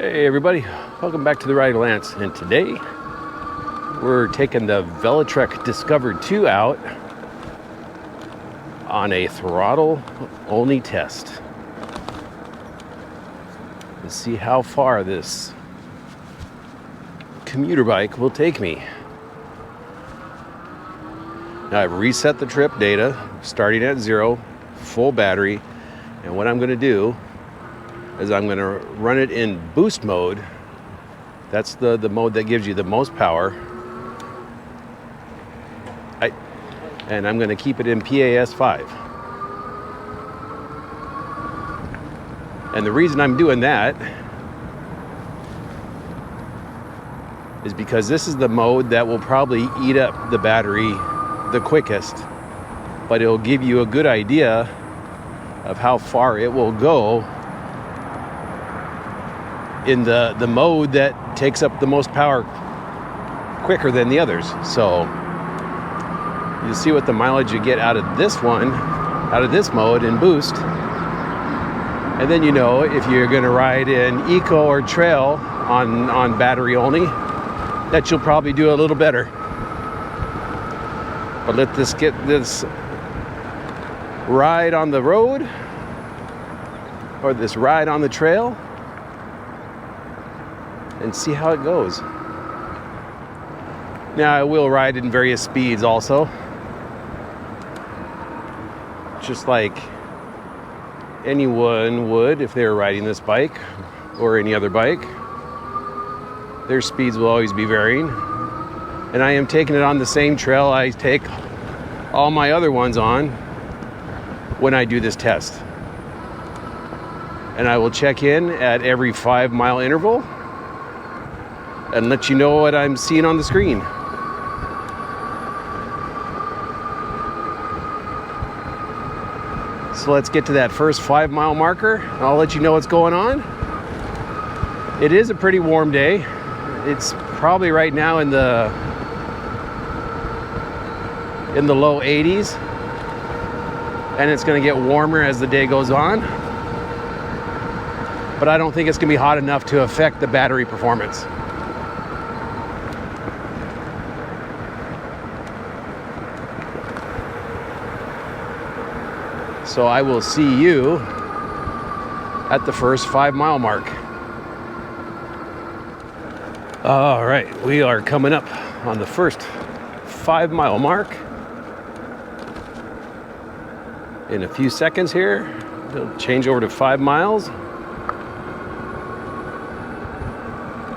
Hey everybody, welcome back to the Riding Lance, and today we're taking the Velotric Discover 2 out on a throttle only test and see how far this commuter bike will take me. Now I've reset the trip data starting at 0, full battery, and what I'm going to do is I'm going to run it in boost mode. That's the mode that gives you the most power. And I'm going to keep it in PAS 5. And the reason I'm doing that is because this is the mode that will probably eat up the battery the quickest, but it'll give you a good idea of how far it will go in the mode that takes up the most power quicker than the others. So you see what the mileage you get out of this one, out of this mode in boost. And then you know if you're gonna ride in eco or trail on battery only, that you'll probably do a little better. But let this get this ride on the road or this ride on the trail and see how it goes. Now I will ride in various speeds also, just like anyone would if they were riding this bike or any other bike. Their speeds will always be varying, and I am taking it on the same trail I take all my other ones on when I do this test. And I will check in at every 5-mile interval and let you know what I'm seeing on the screen. So let's get to that first 5-mile marker, and I'll let you know what's going on. It is a pretty warm day. It's probably right now in the low 80s, and it's going to get warmer as the day goes on. But I don't think it's going to be hot enough to affect the battery performance. So I will see you at the first 5-mile mark. All right, we are coming up on the first 5-mile mark. In a few seconds here, it'll change over to 5 miles.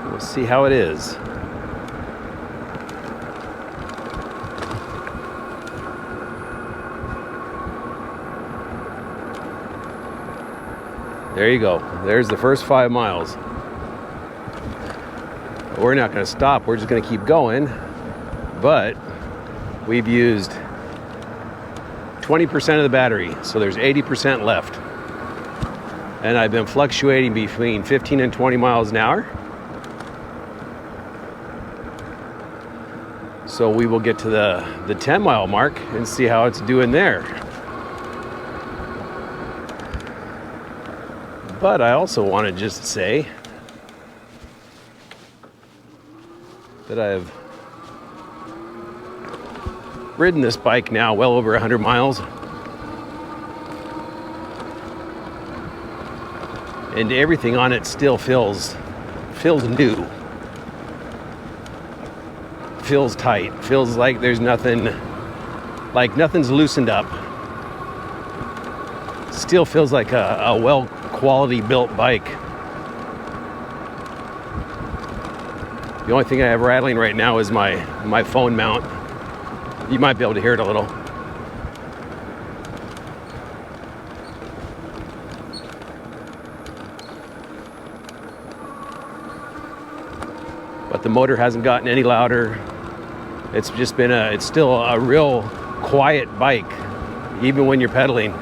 We'll see how it is. There you go. There's the first 5 miles. We're not going to stop. We're just going to keep going. But we've used 20% of the battery, so there's 80% left. And I've been fluctuating between 15 and 20 miles an hour. So we will get to the 10-mile mark and see how it's doing there. But I also want to just say that I've ridden this bike now well over 100 miles. And everything on it still feels new. Feels tight. Feels like there's nothing, like nothing's loosened up. Still feels like a well quality built bike. The only thing I have rattling right now is my phone mount. You might be able to hear it a little. But the motor hasn't gotten any louder. It's just been it's still a real quiet bike, even when you're pedaling.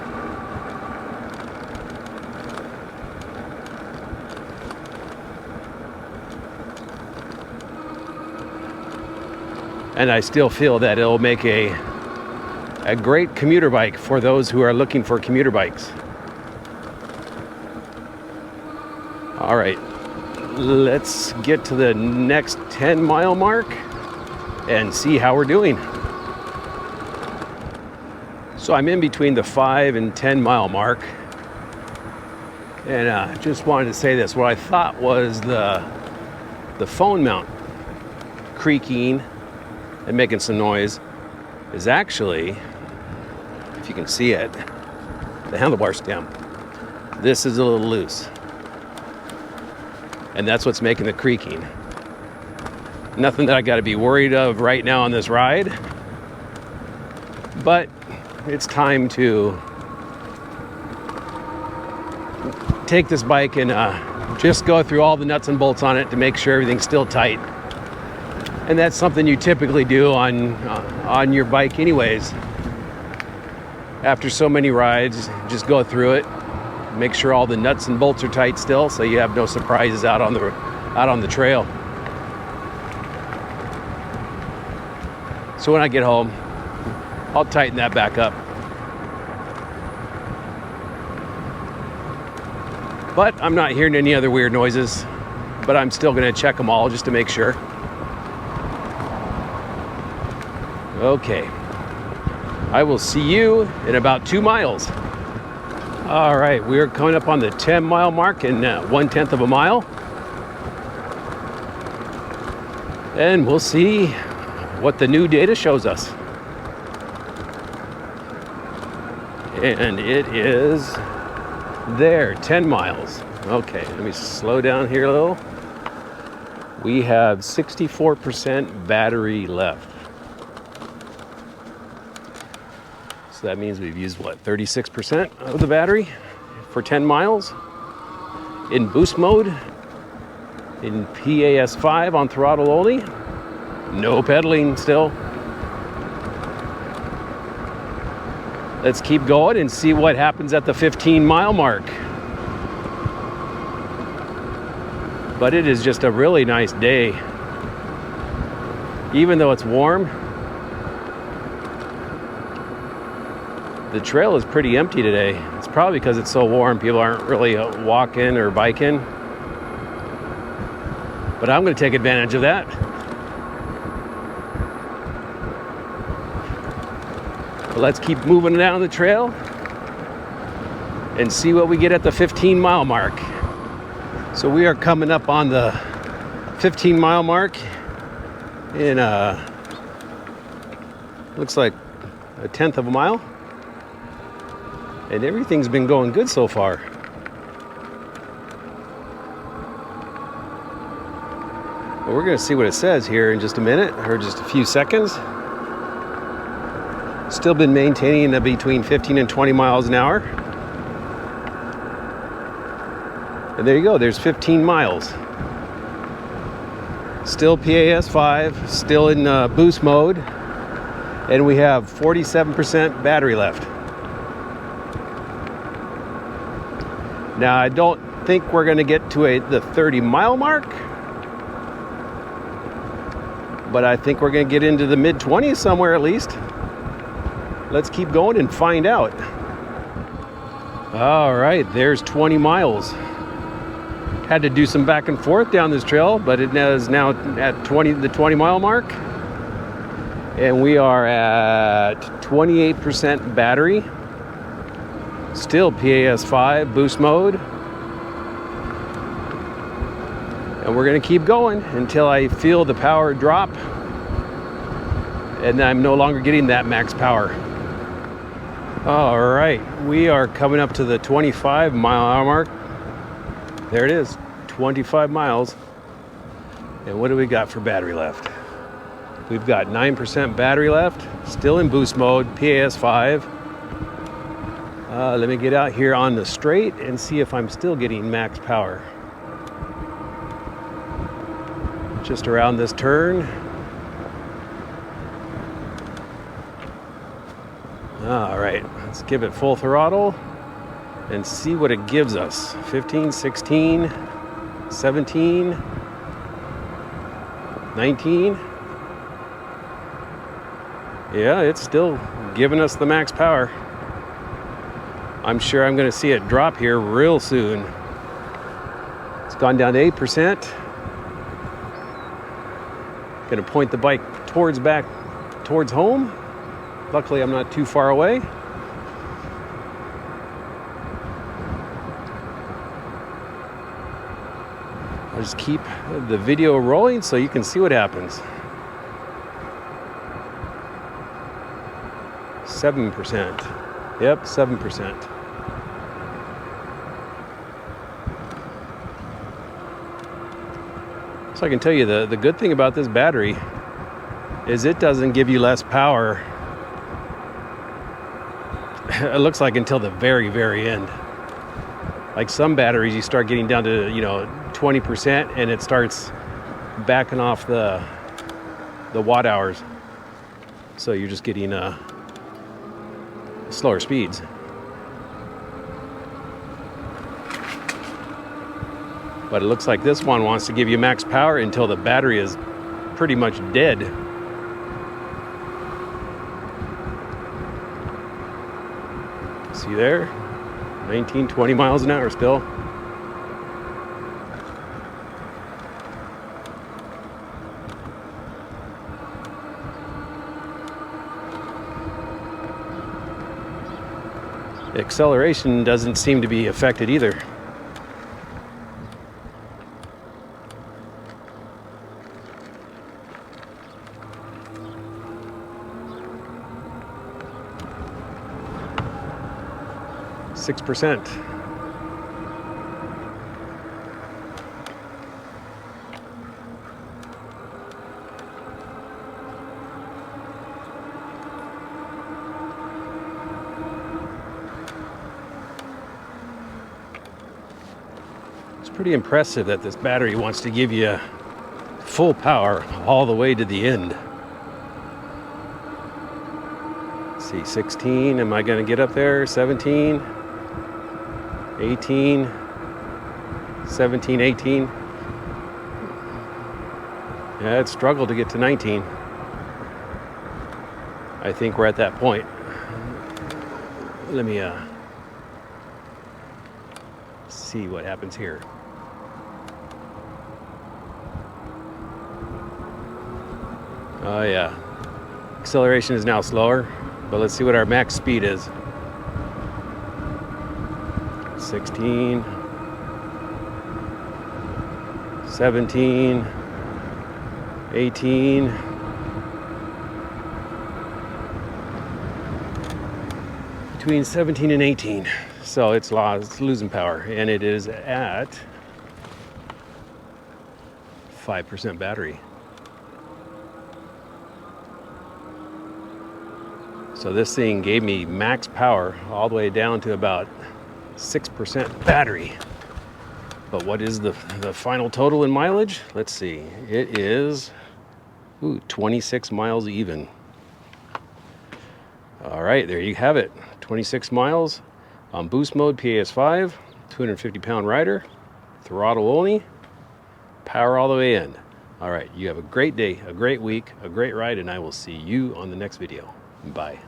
And I still feel that it'll make a great commuter bike for those who are looking for commuter bikes. All right, let's get to the next 10-mile mark and see how we're doing. So I'm in between the 5 and 10-mile mark, and just wanted to say this. What I thought was the phone mount creaking and making some noise is actually, if you can see it, the handlebar stem. This is a little loose, and that's what's making the creaking. Nothing that I got to be worried of right now on this ride, but it's time to take this bike and just go through all the nuts and bolts on it to make sure everything's still tight. And that's something you typically do on your bike anyways. After so many rides, just go through it, make sure all the nuts and bolts are tight still, so you have no surprises out on the trail. So when I get home, I'll tighten that back up. But I'm not hearing any other weird noises, but I'm still going to check them all just to make sure. Okay. I will see you in about 2 miles. All right, we're coming up on the 10-mile mark in 1/10 of a mile. And we'll see what the new data shows us. And it is there, 10 miles. Okay, let me slow down here a little. We have 64% battery left. So that means we've used, what, 36% of the battery for 10 miles? In boost mode, in PAS5 on throttle only. No pedaling still. Let's keep going and see what happens at the 15-mile mark. But it is just a really nice day. Even though it's warm, the trail is pretty empty today. It's probably because it's so warm, people aren't really walking or biking. But I'm going to take advantage of that. But let's keep moving down the trail and see what we get at the 15-mile mark. So we are coming up on the 15-mile mark in looks like 1/10 of a mile. And everything's been going good so far. Well, we're going to see what it says here in just a minute, or just a few seconds. Still been maintaining between 15 and 20 miles an hour. And there you go, there's 15 miles. Still PAS5, still in boost mode. And we have 47% battery left. Now, I don't think we're going to get to the 30-mile mark, but I think we're going to get into the mid-20s somewhere at least. Let's keep going and find out. All right, there's 20 miles. Had to do some back and forth down this trail, but it is now at the 20-mile mark. And we are at 28% battery. Still PAS5 boost mode. And we're going to keep going until I feel the power drop and I'm no longer getting that max power. All right, we are coming up to the 25-mile mark. There it is, 25 miles. And what do we got for battery left? We've got 9% battery left, still in boost mode, PAS5. Let me get out here on the straight and see if I'm still getting max power. Just around this turn. All right, let's give it full throttle and see what it gives us. 15, 16, 17, 19. Yeah, it's still giving us the max power. I'm sure I'm going to see it drop here real soon. Let's gone down to 8%. Gonna point the bike back towards home. Luckily, I'm not too far away. I'll just keep the video rolling so you can see what happens. 7%. Yep, 7%. So I can tell you the good thing about this battery is it doesn't give you less power. It looks like until the very, very end. Like some batteries, you start getting down to 20% and it starts backing off the watt hours. So you're just getting slower speeds. But it looks like this one wants to give you max power until the battery is pretty much dead. See there? 19, 20 miles an hour still. Acceleration doesn't seem to be affected either. %. It's pretty impressive that this battery wants to give you full power all the way to the end. Let's see, 16, am I going to get up there? 17. 18, 17, 18. Yeah, it struggled to get to 19. I think we're at that point. Let me see what happens here. Oh yeah, acceleration is now slower, but let's see what our max speed is. 16, 17, 18, between 17 and 18. So it's losing power, and it is at 5% battery. So this thing gave me max power all the way down to about 6% battery. But what is the final total in mileage? Let's see. It is 26 miles even. All right, there you have it. 26 miles on boost mode, PAS5, 250-pound rider, throttle only, power all the way in. All right, you have a great day, a great week, a great ride, and I will see you on the next video. Bye.